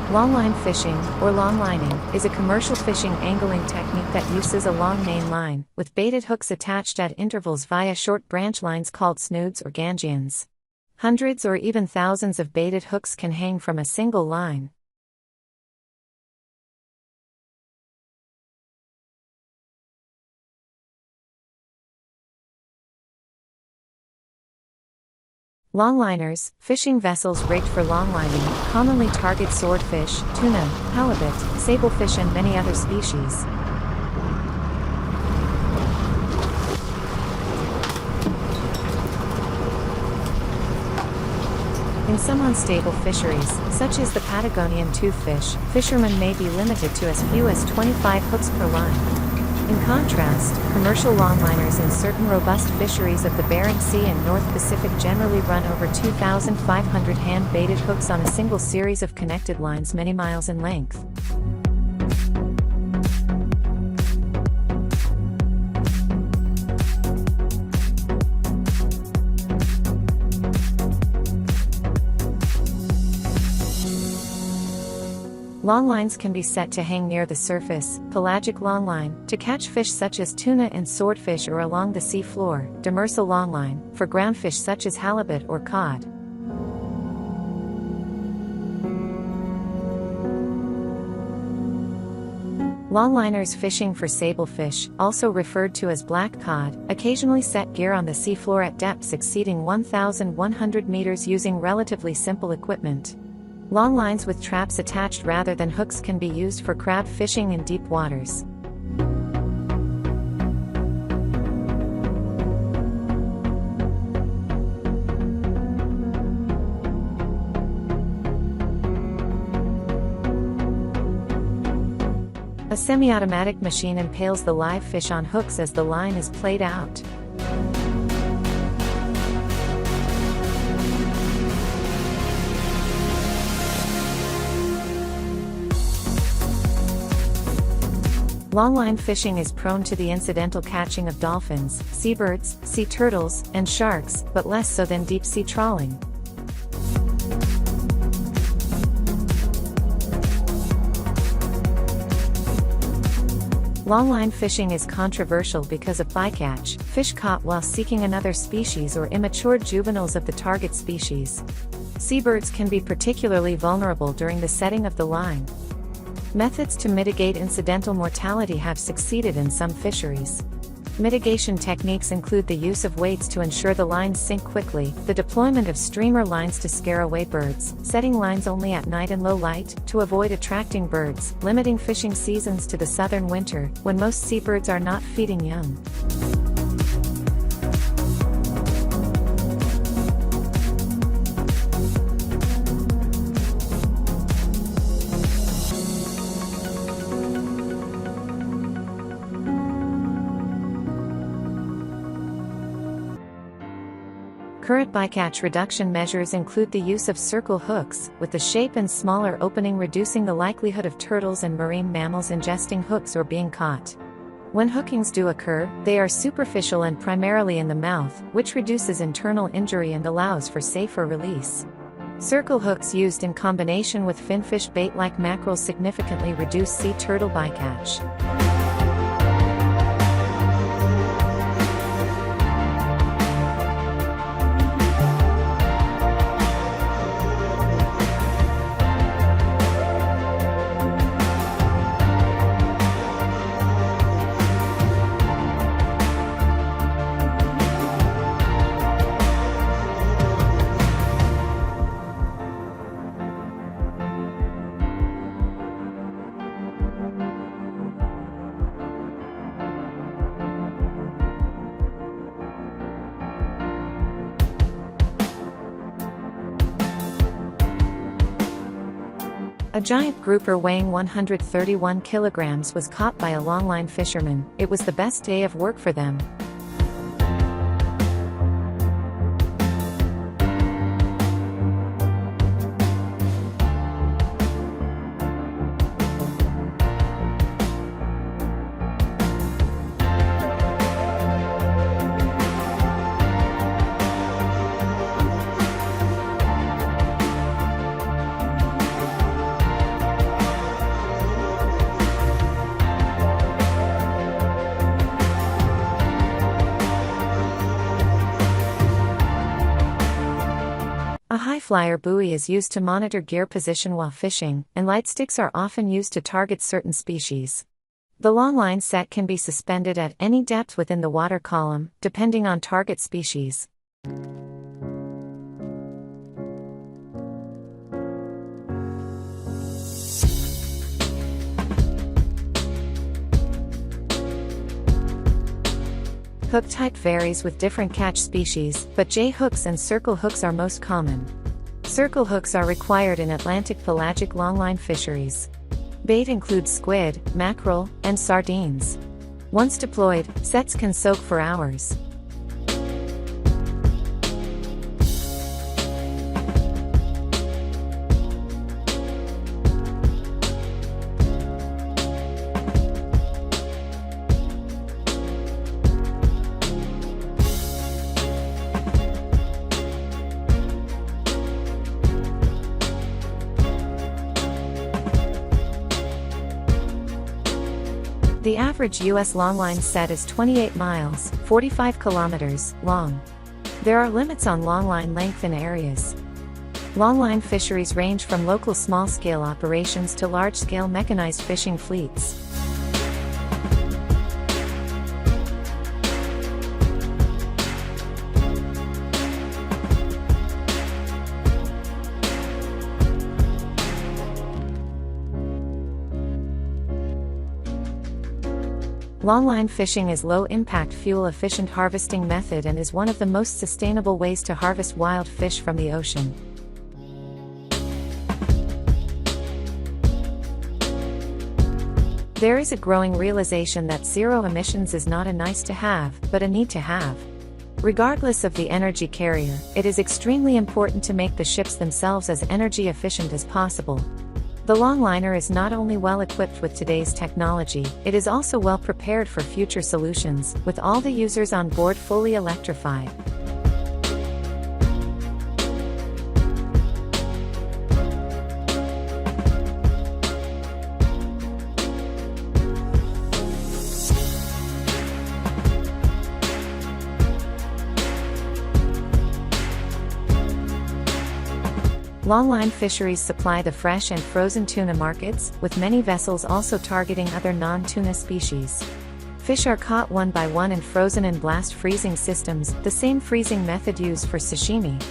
Longline fishing, or longlining, is a commercial fishing angling technique that uses a long main line, with baited hooks attached at intervals via short branch lines called snoods or gangions. Hundreds or even thousands of baited hooks can hang from a single line. Longliners, fishing vessels rigged for longlining, commonly target swordfish, tuna, halibut, sablefish and many other species. In some unstable fisheries, such as the Patagonian toothfish, fishermen may be limited to as few as 25 hooks per line. In contrast, commercial longliners in certain robust fisheries of the Bering Sea and North Pacific generally run over 2,500 hand-baited hooks on a single series of connected lines many miles in length. Longlines can be set to hang near the surface, pelagic longline, to catch fish such as tuna and swordfish or along the sea floor, demersal longline, for groundfish such as halibut or cod. Longliners fishing for sablefish, also referred to as black cod, occasionally set gear on the seafloor at depths exceeding 1,100 meters using relatively simple equipment. Long lines with traps attached rather than hooks can be used for crab fishing in deep waters. A semi-automatic machine impales the live fish on hooks as the line is played out. Longline fishing is prone to the incidental catching of dolphins, seabirds, sea turtles, and sharks, but less so than deep-sea trawling. Longline fishing is controversial because of bycatch, fish caught while seeking another species or immature juveniles of the target species. Seabirds can be particularly vulnerable during the setting of the line. Methods to mitigate incidental mortality have succeeded in some fisheries. Mitigation techniques include the use of weights to ensure the lines sink quickly, the deployment of streamer lines to scare away birds, setting lines only at night in low light, to avoid attracting birds, limiting fishing seasons to the southern winter, when most seabirds are not feeding young. Current bycatch reduction measures include the use of circle hooks, with the shape and smaller opening reducing the likelihood of turtles and marine mammals ingesting hooks or being caught. When hookings do occur, they are superficial and primarily in the mouth, which reduces internal injury and allows for safer release. Circle hooks used in combination with finfish bait like mackerel significantly reduce sea turtle bycatch. A giant grouper weighing 131 kilograms was caught by a longline fisherman. It was the best day of work for them. A high flyer buoy is used to monitor gear position while fishing, and light sticks are often used to target certain species. The longline set can be suspended at any depth within the water column, depending on target species. Hook type varies with different catch species, but J-hooks and circle hooks are most common. Circle hooks are required in Atlantic pelagic longline fisheries. Bait includes squid, mackerel, and sardines. Once deployed, sets can soak for hours. The average U.S. longline set is 28 miles, 45 kilometers, long. There are limits on longline length in areas. Longline fisheries range from local small-scale operations to large-scale mechanized fishing fleets. Longline fishing is low-impact fuel-efficient harvesting method and is one of the most sustainable ways to harvest wild fish from the ocean. There is a growing realization that zero emissions is not a nice-to-have, but a need-to-have. Regardless of the energy carrier, it is extremely important to make the ships themselves as energy efficient as possible. The longliner is not only well equipped with today's technology, it is also well prepared for future solutions, with all the users on board fully electrified. Longline fisheries supply the fresh and frozen tuna markets, with many vessels also targeting other non-tuna species. Fish are caught one by one and frozen in blast freezing systems, the same freezing method used for sashimi.